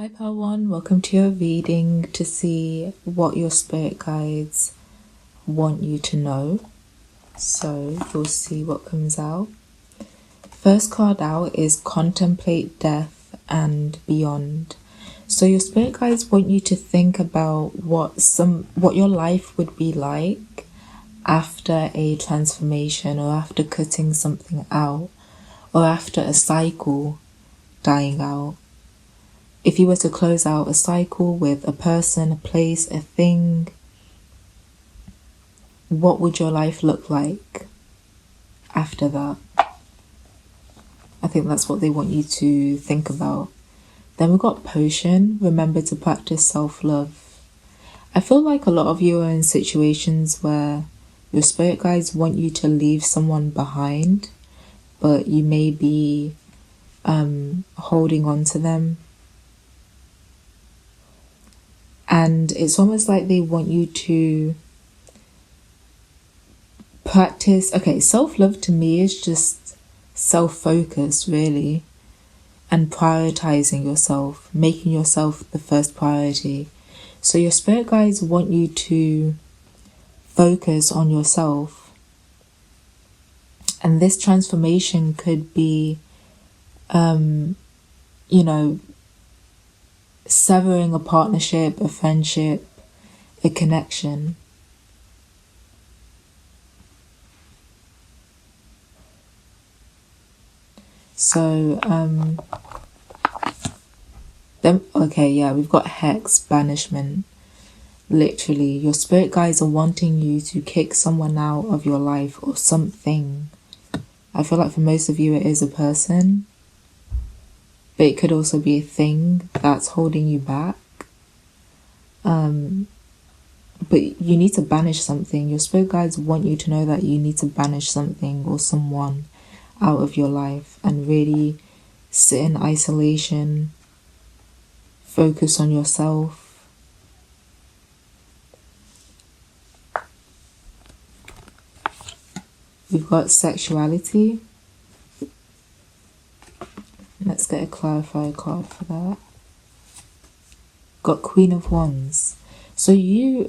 Hi Pal One, welcome to your reading to see what your spirit guides want you to know. So we'll see what comes out. First card out is Contemplate Death and Beyond. So your spirit guides want you to think about what your life would be like after a transformation, or after cutting something out, or after a cycle dying out. If you were to close out a cycle with a person, a place, a thing, what would your life look like after that? I think that's what they want you to think about. Then we've got Potion. Remember to practice self-love. I feel like a lot of you are in situations where your spirit guides want you to leave someone behind, but you may be holding on to them. And it's almost like they want you to practice. Okay, self-love to me is just self-focus, really, and prioritizing yourself, making yourself the first priority. So your spirit guides want you to focus on yourself. And this transformation could be, severing a partnership, a friendship, a connection. So, we've got Hex, banishment. Literally, your spirit guides are wanting you to kick someone out of your life or something. I feel like for most of you it is a person, but it could also be a thing that's holding you back. But you need to banish something. Your spirit guides want you to know that you need to banish something or someone out of your life and really sit in isolation, focus on yourself. We've got sexuality. Let's get a clarifier card for that. Got Queen of Wands. So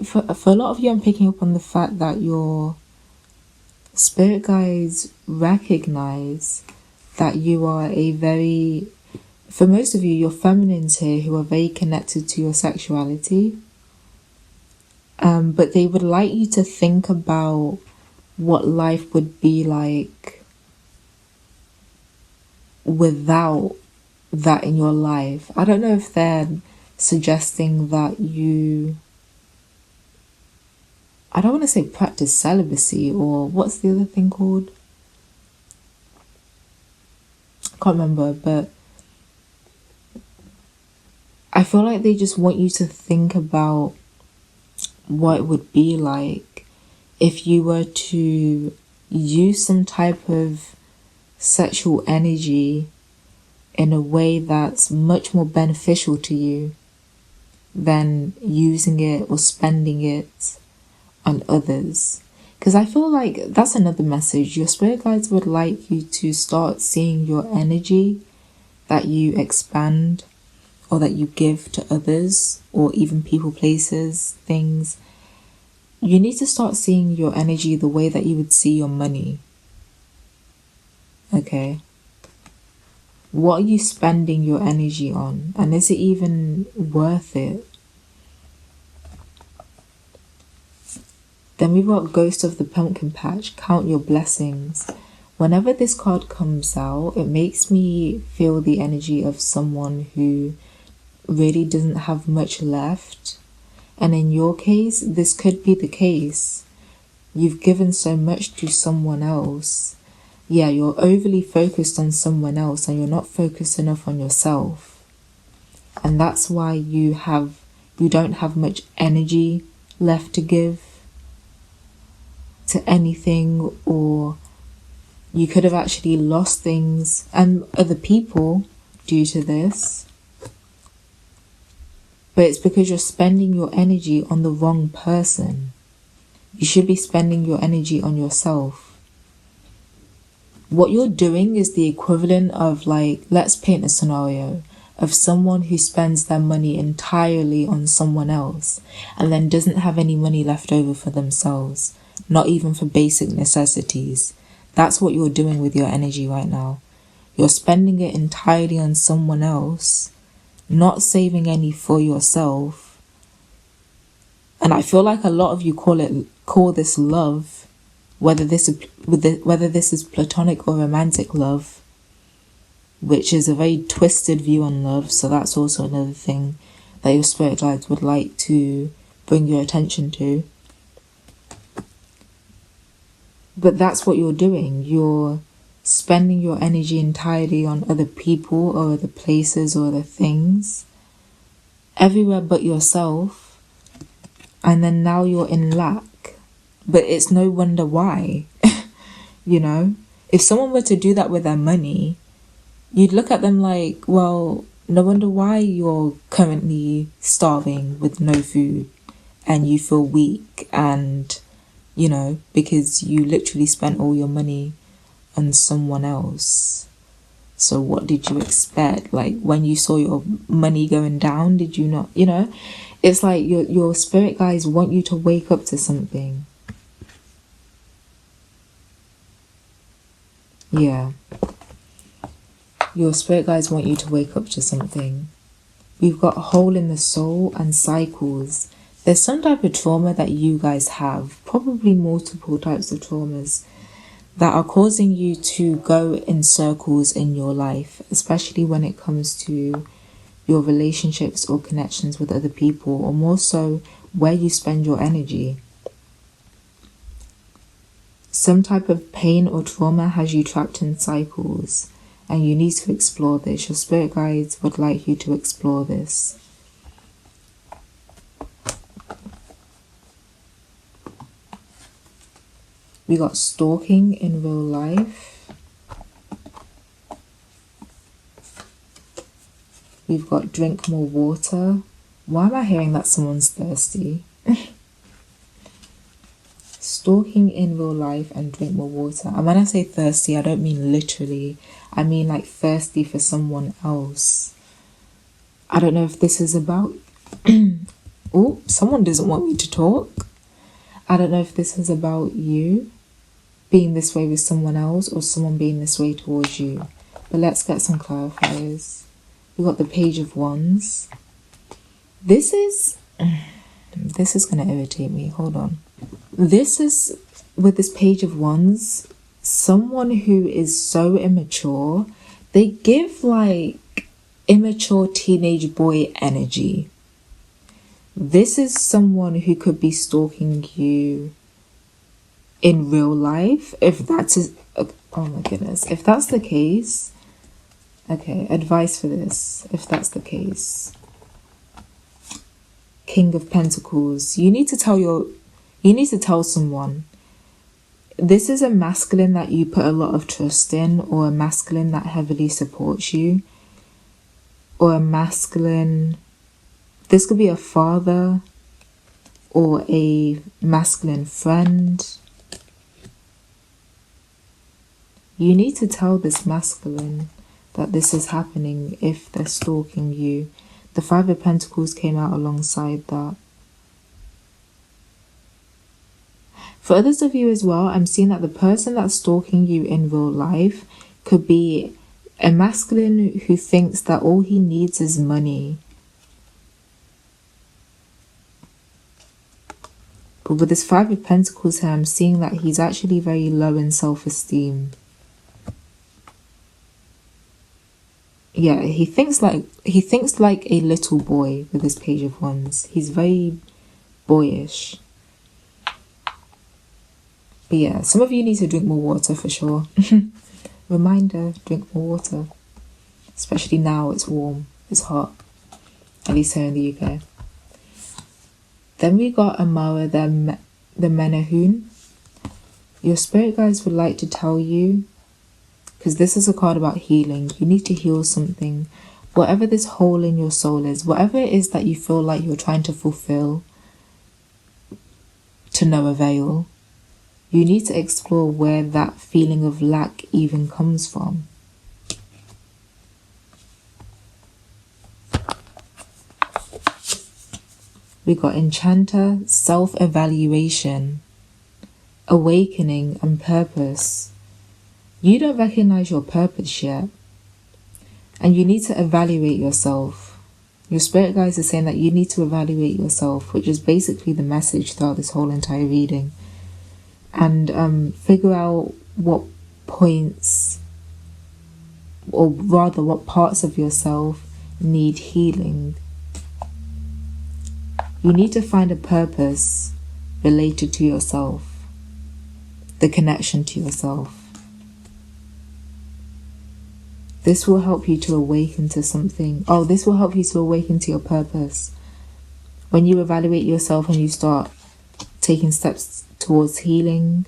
for a lot of you, I'm picking up on the fact that your spirit guides recognize that you are for most of you, you're feminines here who are very connected to your sexuality. But they would like you to think about what life would be like without that in your life. I don't know if they're suggesting that I don't want to say practice celibacy, or what's the other thing called? I can't remember, but I feel like they just want you to think about what it would be like if you were to use some type of sexual energy in a way that's much more beneficial to you than using it or spending it on others. Because I feel like that's another message. Your spirit guides would like you to start seeing your energy that you expand or that you give to others, or even people, places, things. You need to start seeing your energy the way that you would see your money. Okay. What are you spending your energy on? And is it even worth it? Then we've got Ghost of the Pumpkin Patch. Count your blessings. Whenever this card comes out, it makes me feel the energy of someone who really doesn't have much left. And in your case, this could be the case. You've given so much to someone else. Yeah, you're overly focused on someone else and you're not focused enough on yourself. And that's why you don't have much energy left to give to anything, or you could have actually lost things and other people due to this. But it's because you're spending your energy on the wrong person. You should be spending your energy on yourself. What you're doing is the equivalent of, like, let's paint a scenario. of someone who spends their money entirely on someone else and then doesn't have any money left over for themselves, not even for basic necessities. That's what you're doing with your energy right now. You're spending it entirely on someone else, not saving any for yourself. And I feel like a lot of you call this love, whether this is platonic or romantic love, which is a very twisted view on love. So that's also another thing that your spirit guides would like to bring your attention to. But that's what you're doing. You're spending your energy entirely on other people or other places or other things, everywhere but yourself, and then now you're in lack. But it's no wonder why. You know, if someone were to do that with their money, you'd look at them like, well, no wonder why you're currently starving with no food and you feel weak, and you know, because you literally spent all your money on someone else. So what did you expect? Like, when you saw your money going down, did you not, you know? It's like your spirit guides want you to wake up to something. Yeah. Your spirit guides want you to wake up to something. We've got a hole in the soul and cycles. There's some type of trauma that you guys have, probably multiple types of traumas, that are causing you to go in circles in your life, especially when it comes to your relationships or connections with other people, or more so where you spend your energy. Some type of pain or trauma has you trapped in cycles, and you need to explore this. Your spirit guides would like you to explore this. We got stalking in real life. We've got drink more water. Why am I hearing that someone's thirsty? Stalking in real life and drink more water. And when I say thirsty, I don't mean literally. I mean like thirsty for someone else. I don't know if this is about... Oh, someone doesn't want me to talk. I don't know if this is about you being this way with someone else or someone being this way towards you. But let's get some clarifiers. We got the Page of Wands. This is going to irritate me. Hold on. This is, with this Page of Wands, someone who is so immature. They give like immature teenage boy energy. This is someone who could be stalking you in real life. If that's oh my goodness, if that's the case, okay, advice for this. If that's the case, King of Pentacles, you need to tell someone. This is a masculine that you put a lot of trust in, or a masculine that heavily supports you, or a masculine. This could be a father or a masculine friend. You need to tell this masculine that this is happening if they're stalking you. The Five of Pentacles came out alongside that. For others of you as well, I'm seeing that the person that's stalking you in real life could be a masculine who thinks that all he needs is money. But with this Five of Pentacles here, I'm seeing that he's actually very low in self-esteem. Yeah, he thinks like a little boy with this Page of Wands. He's very boyish. But yeah, some of you need to drink more water for sure. Reminder, drink more water. Especially now it's warm, it's hot. At least here in the UK. Then we got Amara, the Menahun. Your spirit guides would like to tell you, because this is a card about healing. You need to heal something. Whatever this hole in your soul is, whatever it is that you feel like you're trying to fulfill to no avail, you need to explore where that feeling of lack even comes from. We got enchanter, self-evaluation, awakening, and purpose. You don't recognize your purpose yet, and you need to evaluate yourself. Your spirit guides are saying that you need to evaluate yourself, which is basically the message throughout this whole entire reading, and figure out what points, or rather what parts of yourself need healing. You need to find a purpose related to yourself, the connection to yourself. This will help you to awaken to something. Oh, this will help you to awaken to your purpose. When you evaluate yourself and you start taking steps towards healing,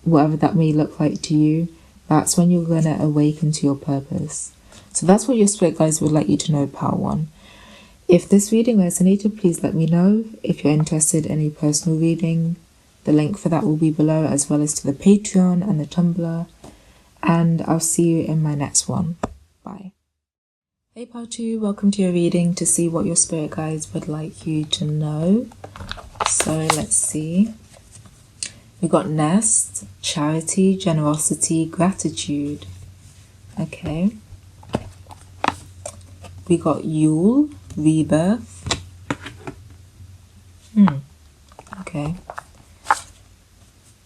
whatever that may look like to you, that's when you're going to awaken to your purpose. So that's what your spirit guides would like you to know, Power 1. If this reading resonated, please let me know. If you're interested in a personal reading, the link for that will be below, as well as to the Patreon and the Tumblr. And I'll see you in my next one. Bye. Hey Power 2, welcome to your reading to see what your spirit guides would like you to know. So let's see. We got nest, charity, generosity, gratitude. Okay. We got Yule, rebirth. Okay.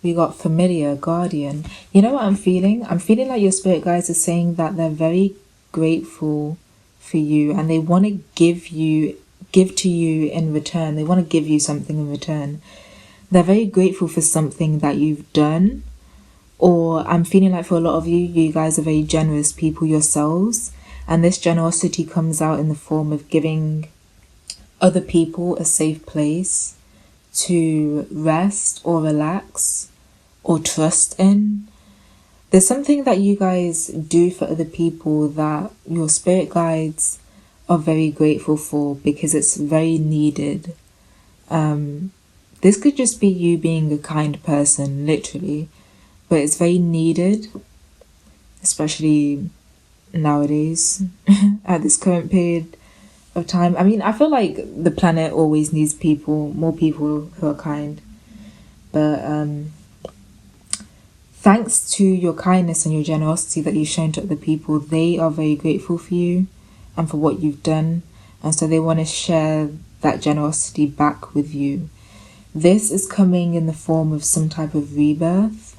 We got familiar, guardian. You know what I'm feeling? I'm feeling like your spirit guides are saying that they're very grateful for you, and they want to give to you in return. They want to give you something in return. They're very grateful for something that you've done. Or I'm feeling like for a lot of you, you guys are very generous people yourselves. And this generosity comes out in the form of giving other people a safe place to rest or relax or trust in. There's something that you guys do for other people that your spirit guides are very grateful for, because it's very needed. This could just be you being a kind person, literally, but it's very needed, especially nowadays at this current period of time. I mean, I feel like the planet always needs more people who are kind, but thanks to your kindness and your generosity that you've shown to other people, they are very grateful for you and for what you've done, and so they want to share that generosity back with you. This is coming in the form of some type of rebirth.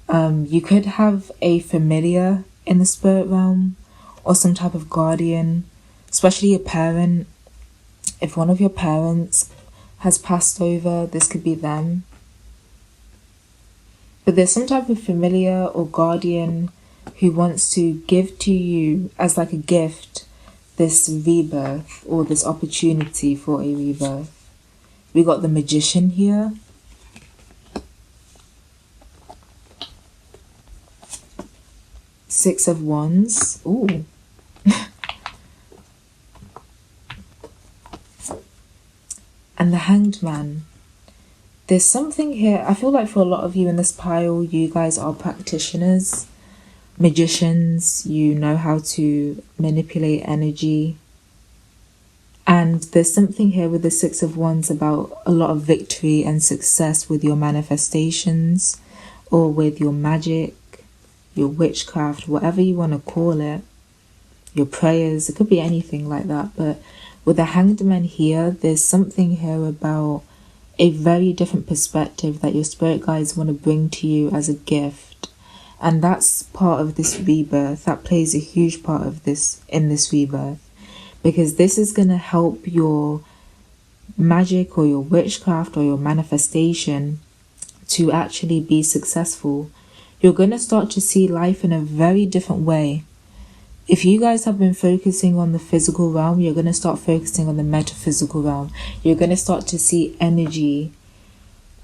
You could have a familiar in the spirit realm, or some type of guardian, especially a parent. If one of your parents has passed over, this could be them. But there's some type of familiar or guardian who wants to give to you as like a gift this rebirth, or this opportunity for a rebirth. We got the Magician here. Six of Wands. Ooh. And the Hanged Man. There's something here. I feel like for a lot of you in this pile, you guys are practitioners, magicians. You know how to manipulate energy. And there's something here with the Six of Wands about a lot of victory and success with your manifestations, or with your magic, your witchcraft, whatever you want to call it, your prayers. It could be anything like that. But with the Hanged Man here, there's something here about a very different perspective that your spirit guides want to bring to you as a gift. And that's part of this rebirth. That plays a huge part of this in this rebirth, because this is going to help your magic or your witchcraft or your manifestation to actually be successful. You're going to start to see life in a very different way. If you guys have been focusing on the physical realm, you're going to start focusing on the metaphysical realm. You're going to start to see energy.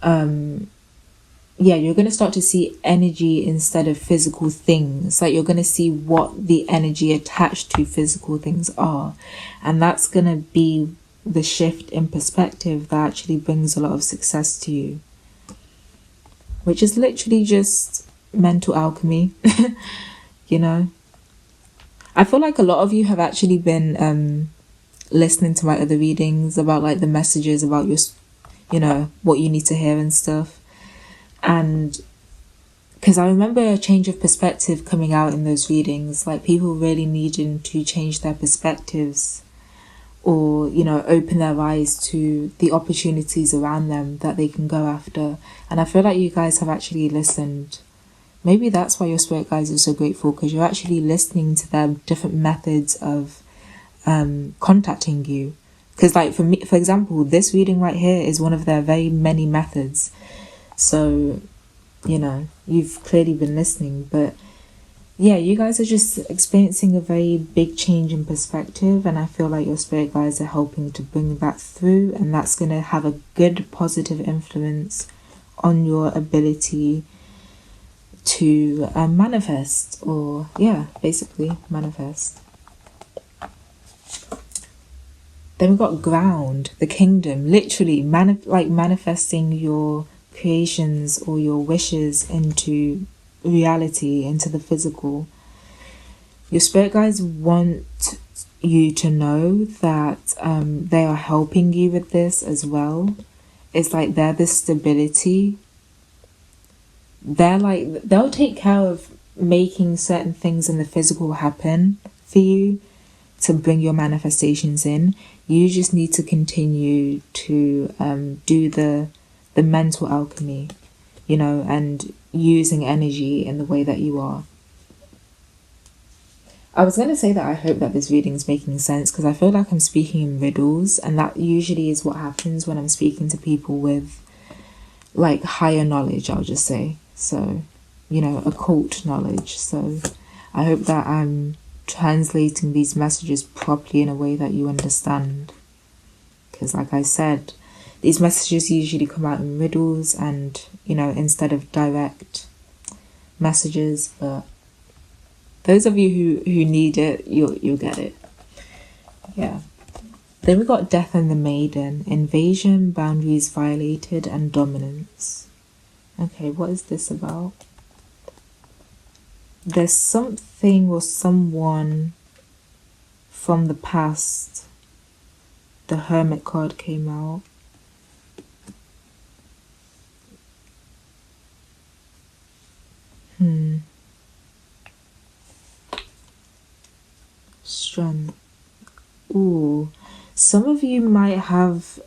You're going to start to see energy instead of physical things. Like, you're going to see what the energy attached to physical things are. And that's going to be the shift in perspective that actually brings a lot of success to you. Which is literally just mental alchemy, you know. I feel like a lot of you have actually been listening to my other readings about like the messages about your, what you need to hear and stuff. And because I remember a change of perspective coming out in those readings, like people really needing to change their perspectives or, open their eyes to the opportunities around them that they can go after. And I feel like you guys have actually listened. Maybe that's why your spirit guides are so grateful, because you're actually listening to their different methods of contacting you. Because like for me, for example, this reading right here is one of their very many methods. So, you've clearly been listening. But yeah, you guys are just experiencing a very big change in perspective, and I feel like your spirit guides are helping to bring that through, and that's going to have a good positive influence on your ability to manifest, or basically manifest. Then we've got ground, the kingdom, literally manifesting your creations or your wishes into reality, into the physical. Your spirit guides want you to know that they are helping you with this as well. It's like they're the stability. They'll take care of making certain things in the physical happen for you to bring your manifestations in. You just need to continue to do the mental alchemy, and using energy in the way that you are. I was going to say that I hope that this reading is making sense, because I feel like I'm speaking in riddles, and that usually is what happens when I'm speaking to people with like higher knowledge, I'll just say. So, occult knowledge. So I hope that I'm translating these messages properly in a way that you understand. Because like I said, these messages usually come out in riddles and, instead of direct messages. But those of you who need it, you'll get it. Yeah. Then we got Death and the Maiden, invasion, boundaries violated, and dominance. Okay, what is this about? There's something or someone from the past. The Hermit card came out. Strength. Ooh. Some of you might have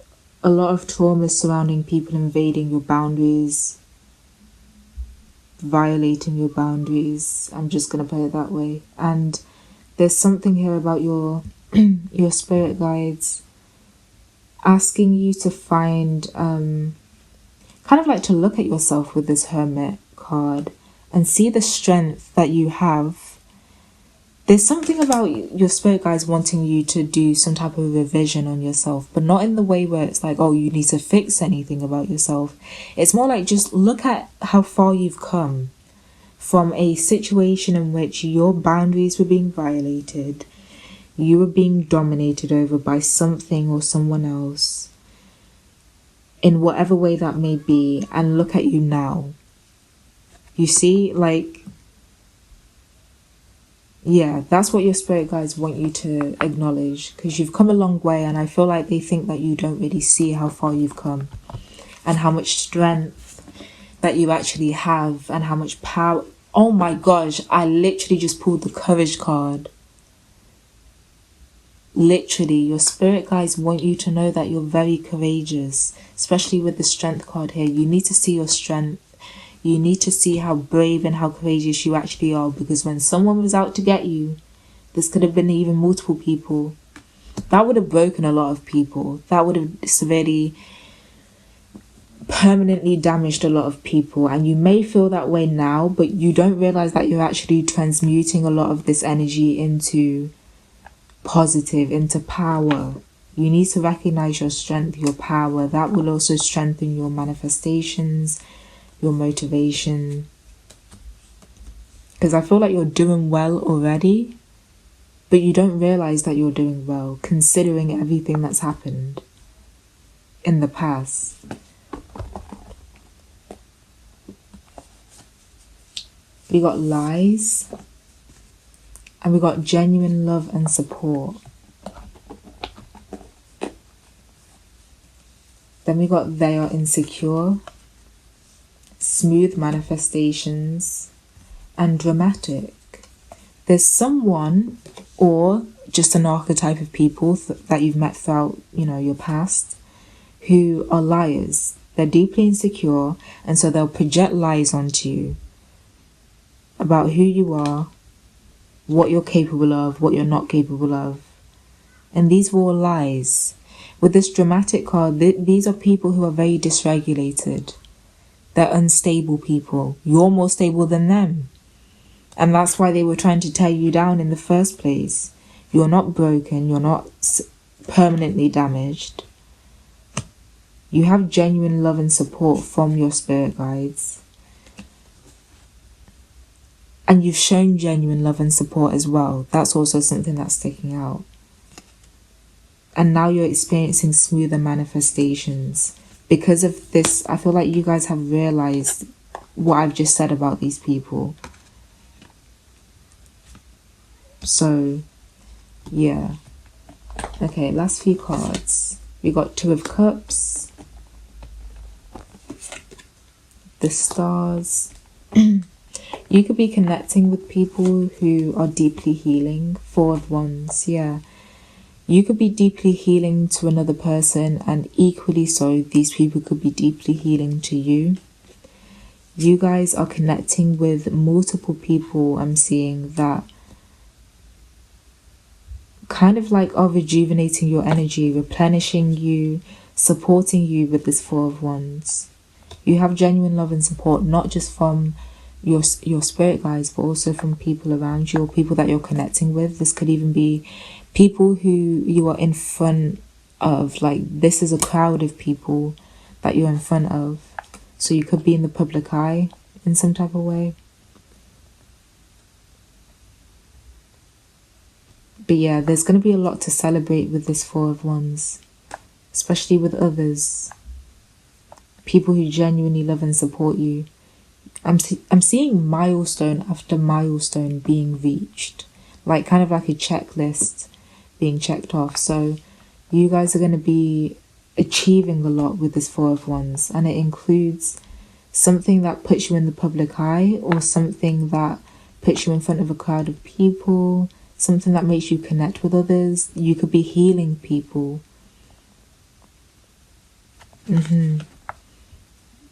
a lot of trauma surrounding people invading your boundaries, violating your boundaries. I'm just going to put it that way. And there's something here about your spirit guides asking you to find, kind of like to look at yourself with this Hermit card and see the strength that you have. There's something about your spirit guides wanting you to do some type of revision on yourself, but not in the way where it's like, oh, you need to fix anything about yourself. It's more like just look at how far you've come from a situation in which your boundaries were being violated, you were being dominated over by something or someone else, in whatever way that may be, and look at you now. You see, that's what your spirit guides want you to acknowledge, because you've come a long way, and I feel like they think that you don't really see how far you've come and how much strength that you actually have and how much power. Oh my gosh, I literally just pulled the courage card. Literally, your spirit guides want you to know that you're very courageous, especially with the strength card here. You need to see your strength. You need to see how brave and how courageous you actually are, because when someone was out to get you, this could have been even multiple people. That would have broken a lot of people. That would have severely, permanently damaged a lot of people. And you may feel that way now, but you don't realize that you're actually transmuting a lot of this energy into positive, into power. You need to recognize your strength, your power. That will also strengthen your manifestations, your motivation, because I feel like you're doing well already, but you don't realize that you're doing well considering everything that's happened in the past. We got lies, and we got genuine love and support. Then we got they are insecure, smooth manifestations, and dramatic. There's someone or just an archetype of people that you've met throughout, your past, who are liars. They're deeply insecure, and so they'll project lies onto you about who you are, what you're capable of, what you're not capable of. And these were all lies. With this dramatic card, these are people who are very dysregulated. They're unstable people. You're more stable than them. And that's why they were trying to tear you down in the first place. You're not broken. You're not permanently damaged. You have genuine love and support from your spirit guides. And you've shown genuine love and support as well. That's also something that's sticking out. And now you're experiencing smoother manifestations. Because of this, I feel like you guys have realized what I've just said about these people. So, yeah. Okay, last few cards. We got Two of Cups. The Stars. You could be connecting with people who are deeply healing. Four of Wands, yeah. You could be deeply healing to another person, and equally so, these people could be deeply healing to you. You guys are connecting with multiple people, I'm seeing, that kind of like are rejuvenating your energy, replenishing you, supporting you with this Four of Wands. You have genuine love and support, not just from your spirit guides, but also from people around you or people that you're connecting with. This could even be people who you are in front of. Like, this is a crowd of people that you're in front of. So you could be in the public eye in some type of way. But yeah, there's going to be a lot to celebrate with this Four of Wands, especially with others. People who genuinely love and support you. I'm seeing milestone after milestone being reached. Like, kind of like a checklist being checked off. So you guys are going to be achieving a lot with this Four of Wands. And it includes something that puts you in the public eye, or something that puts you in front of a crowd of people. Something that makes you connect with others. You could be healing people.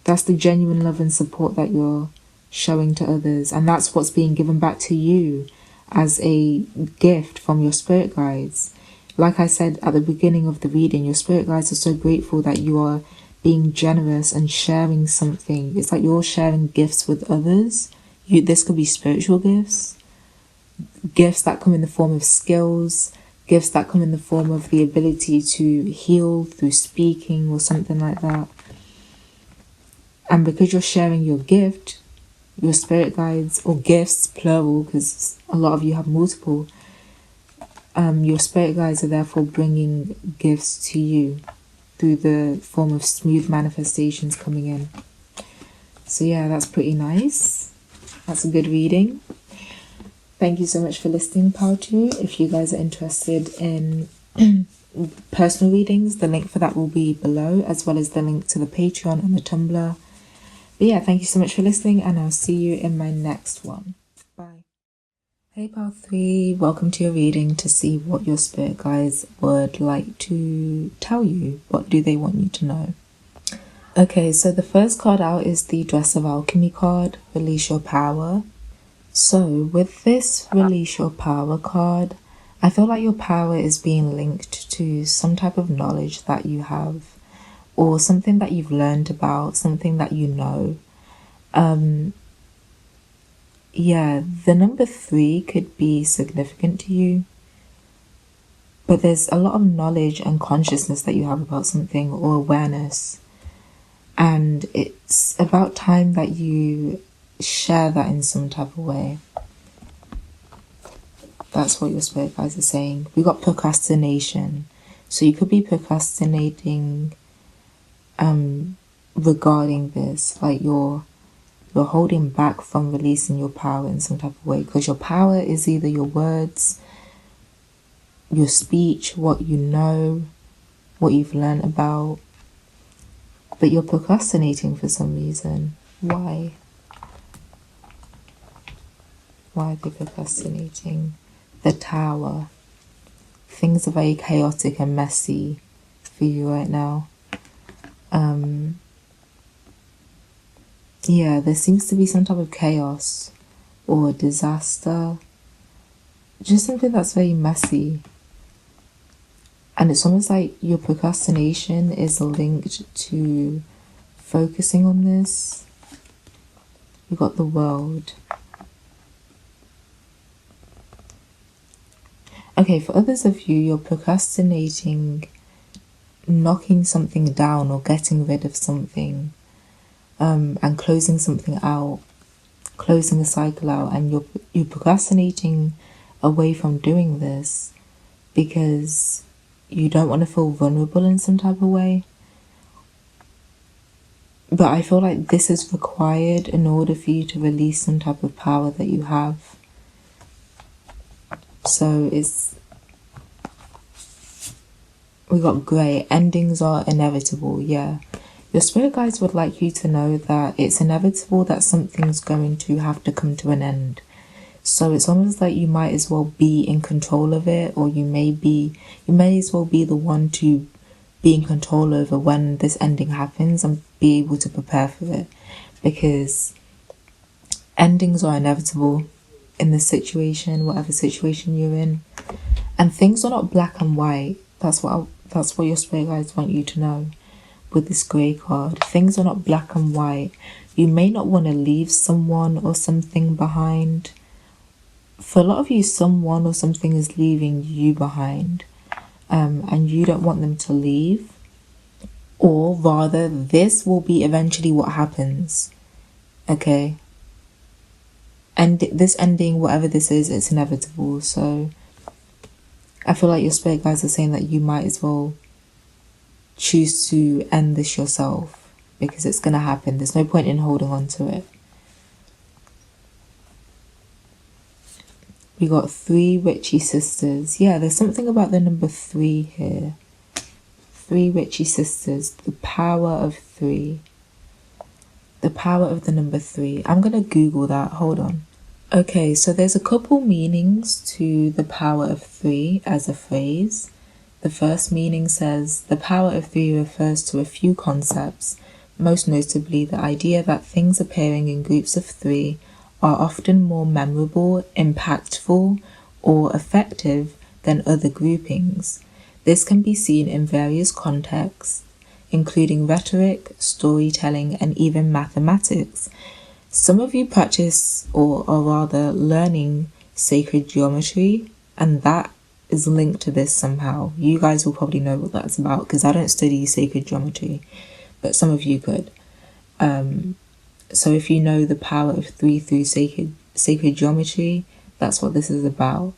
That's the genuine love and support that you're showing to others. And that's what's being given back to you as a gift from your spirit guides. Like I said at the beginning of the reading, your spirit guides are so grateful that you are being generous and sharing something. It's like you're sharing gifts with others. This could be spiritual gifts. Gifts that come in the form of skills. Gifts that come in the form of the ability to heal through speaking or something like that. And because you're sharing your gift, your spirit guides, or gifts, plural, because a lot of you have multiple, your spirit guides are therefore bringing gifts to you through the form of smooth manifestations coming in. So yeah, that's pretty nice. That's a good reading. Thank you so much for listening, Power 2. If you guys are interested in personal readings, the link for that will be below, as well as the link to the Patreon and the Tumblr. But yeah, thank you so much for listening, and I'll see you in my next one. Bye. Hey, Power 3. Welcome to your reading to see what your spirit guides would like to tell you. What do they want you to know? Okay, so the first card out is the Dress of Alchemy card, Release Your Power. So with this Release Your Power card, I feel like your power is being linked to some type of knowledge that you have, or something that you've learned about, something that you know. Yeah, the number 3 could be significant to you, but there's a lot of knowledge and consciousness that you have about something, or awareness, and it's about time that you share that in some type of way. That's what your spirit guides are saying. We got procrastination, so you could be procrastinating regarding this, like you're holding back from releasing your power in some type of way, because your power is either your words, your speech, what you know, what you've learned about. but you're procrastinating for some reason. Why? Why are they procrastinating? The Tower. Things are very chaotic and messy for you right now. Yeah, there seems to be some type of chaos or disaster. Just something that's very messy. And it's almost like your procrastination is linked to focusing on this. You got the World. Okay, for others of you, you're procrastinating knocking something down or getting rid of something, and closing something out, closing a cycle out, and you're procrastinating away from doing this because you don't want to feel vulnerable in some type of way. But I feel like this is required in order for you to release some type of power that you have. So we got grey. Endings are inevitable. Yeah, your spirit guides would like you to know that it's inevitable that something's going to have to come to an end. So it's almost like you might as well be in control of it, or you may as well be the one to be in control over when this ending happens and be able to prepare for it, because endings are inevitable in this situation, whatever situation you're in, and things are not black and white. That's what your spirit guides want you to know with this grey card. Things are not black and white. You may not want to leave someone or something behind. For a lot of you, someone or something is leaving you behind, and you don't want them to leave, or rather this will be eventually what happens. Okay, and this ending, whatever this is, it's inevitable. So I feel like your spirit guides are saying that you might as well choose to end this yourself, because it's going to happen. There's no point in holding on to it. We got 3 witchy sisters. Yeah, there's something about the number 3 here. 3 witchy sisters. The power of 3. The power of the number 3. I'm going to Google that. Hold on. Okay, so there's a couple meanings to the power of 3 as a phrase. The first meaning says, the power of 3 refers to a few concepts, most notably the idea that things appearing in groups of 3 are often more memorable, impactful, or effective than other groupings. This can be seen in various contexts, including rhetoric, storytelling, and even mathematics. Some of you practice or are rather learning sacred geometry, and that is linked to this somehow. You guys will probably know what that's about, because I don't study sacred geometry, but some of you could. So if you know the power of 3 through sacred geometry, that's what this is about.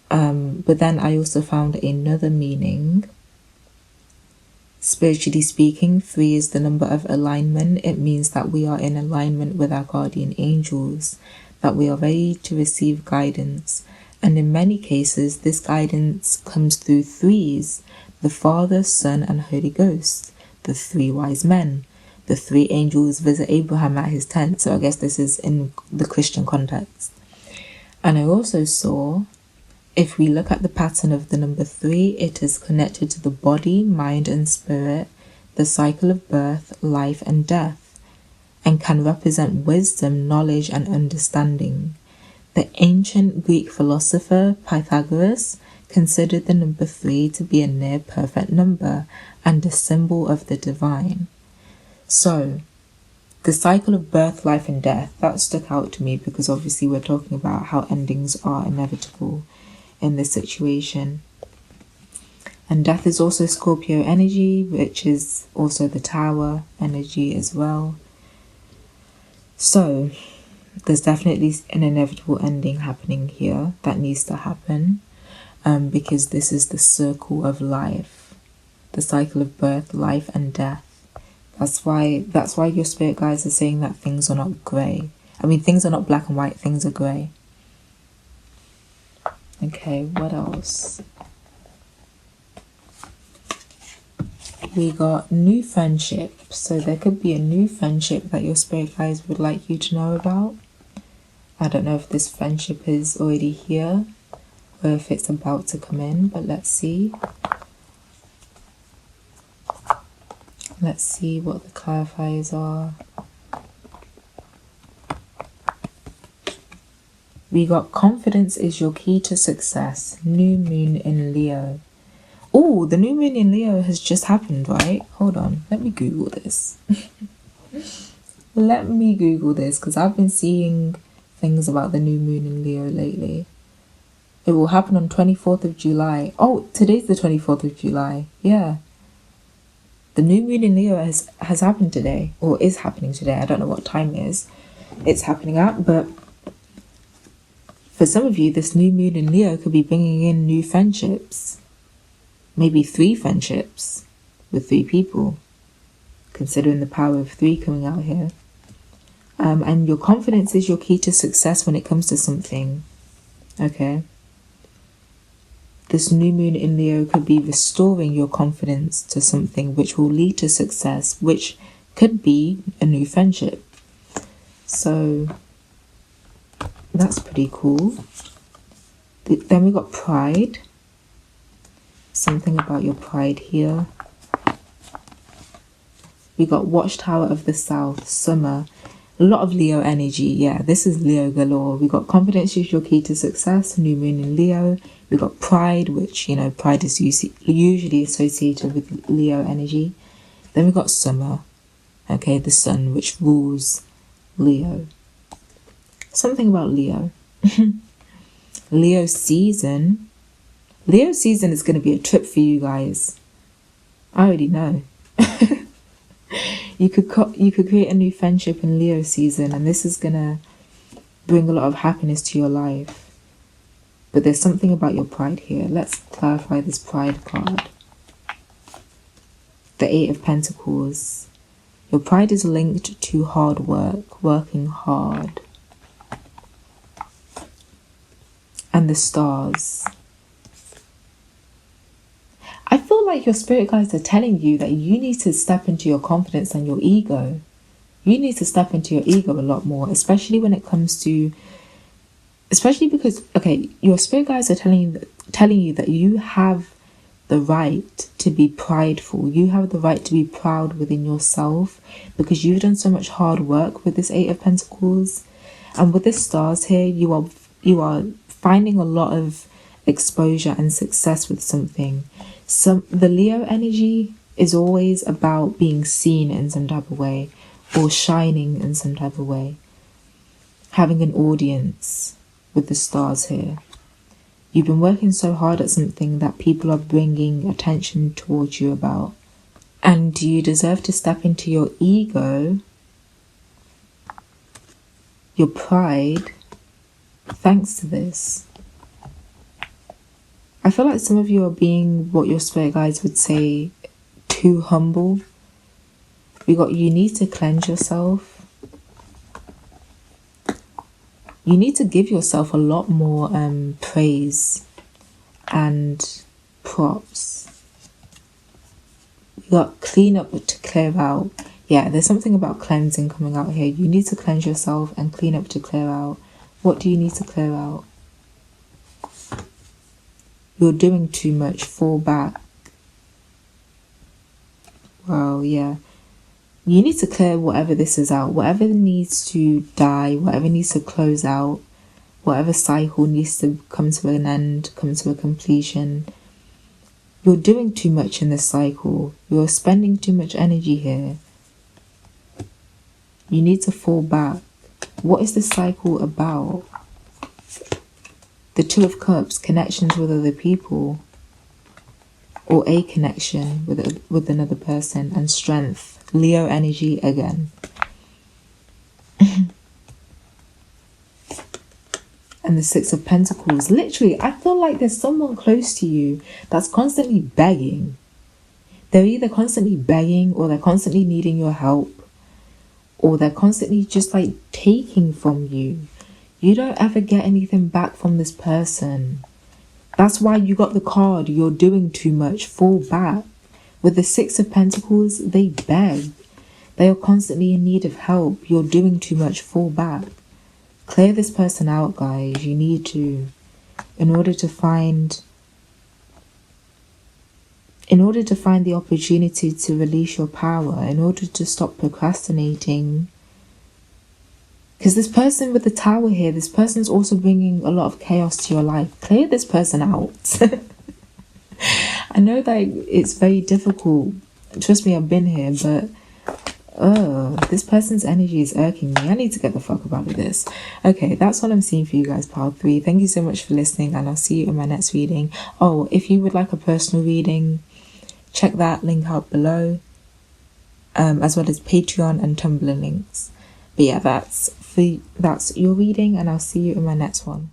But then I also found another meaning. Spiritually speaking, 3 is the number of alignment. It means that we are in alignment with our guardian angels, that we are ready to receive guidance. And in many cases, this guidance comes through 3s, the Father, Son, and Holy Ghost, the 3 wise men. The 3 angels visit Abraham at his tent. So I guess this is in the Christian context. And I also saw, if we look at the pattern of the number 3, it is connected to the body, mind, and spirit, the cycle of birth, life, and death, and can represent wisdom, knowledge, and understanding. The ancient Greek philosopher Pythagoras considered the number 3 to be a near perfect number and a symbol of the divine. So, the cycle of birth, life, and death, that stuck out to me because obviously we're talking about how endings are inevitable in this situation. And death is also Scorpio energy, which is also the Tower energy as well. So, there's definitely an inevitable ending happening here that needs to happen, because this is the circle of life, the cycle of birth, life, and death. That's why your spirit guides are saying that things are not grey. I mean, things are not black and white, things are grey. Okay, what else? We got new friendship. So there could be a new friendship that your spirit guides would like you to know about. I don't know if this friendship is already here or if it's about to come in, but let's see. Let's see what the clarifiers are. We got confidence is your key to success. New moon in Leo. Oh, the new moon in Leo has just happened, right? Hold on. Let me Google this. Let me Google this because I've been seeing things about the new moon in Leo lately. It will happen on 24th of July. Oh, today's the 24th of July. Yeah. The new moon in Leo has happened today, or is happening today. I don't know what time it's happening at, but for some of you, this new moon in Leo could be bringing in new friendships. Maybe 3 friendships with 3 people, considering the power of 3 coming out here. And your confidence is your key to success when it comes to something. Okay. This new moon in Leo could be restoring your confidence to something which will lead to success, which could be a new friendship. So that's pretty cool. Then we got pride. Something about your pride here. We got Watchtower of the South, summer. A lot of Leo energy. Yeah, this is Leo galore. We got confidence is your key to success, new moon in Leo. We got pride, which, you know, pride is usually associated with Leo energy. Then we got summer. Okay, the sun, which rules Leo. Something about Leo. Leo season. Leo season is going to be a trip for you guys. I already know. You could create a new friendship in Leo season, and this is going to bring a lot of happiness to your life. But there's something about your pride here. Let's clarify this pride card. The 8 of Pentacles. Your pride is linked to hard work, working hard. And the stars. I feel like your spirit guides are telling you that you need to step into your confidence and your ego. You need to step into your ego a lot more, especially when it comes to, especially because, okay, your spirit guides are telling you that you have the right to be prideful. You have the right to be proud within yourself because you've done so much hard work with this 8 of Pentacles. And with the stars here, you are finding a lot of exposure and success with something. The Leo energy is always about being seen in some type of way or shining in some type of way. Having an audience with the stars here. You've been working so hard at something that people are bringing attention towards you about. And you deserve to step into your ego, your pride, thanks to this. I feel like some of you are being what your spirit guides would say, too humble. You need to cleanse yourself. You need to give yourself a lot more praise and props. We got clean up to clear out. Yeah, there's something about cleansing coming out here. You need to cleanse yourself and clean up to clear out. What do you need to clear out? You're doing too much. Fall back. Well, yeah. You need to clear whatever this is out. Whatever needs to die. Whatever needs to close out. Whatever cycle needs to come to an end. Come to a completion. You're doing too much in this cycle. You're spending too much energy here. You need to fall back. What is this cycle about? The 2 of Cups, connections with other people, or a connection with another person, and strength. Leo energy again. And the 6 of Pentacles. Literally, I feel like there's someone close to you that's constantly begging. They're either constantly begging, or they're constantly needing your help, or they're constantly just like taking from you. You don't ever get anything back from this person. That's why you got the card, you're doing too much. Fall back. With the Six of Pentacles, they beg. They are constantly in need of help. You're doing too much, fall back. Clear this person out, guys. You need to. In order to find the opportunity to release your power, in order to stop procrastinating. Because this person with the Tower here, this person's also bringing a lot of chaos to your life. Clear this person out. I know that it's very difficult. Trust me, I've been here, but this person's energy is irking me. I need to get the fuck about this. Okay, that's all I'm seeing for you guys, pile 3. Thank you so much for listening, and I'll see you in my next reading. Oh, if you would like a personal reading, check that link out below, as well as Patreon and Tumblr links. But yeah, that's your reading, and I'll see you in my next one.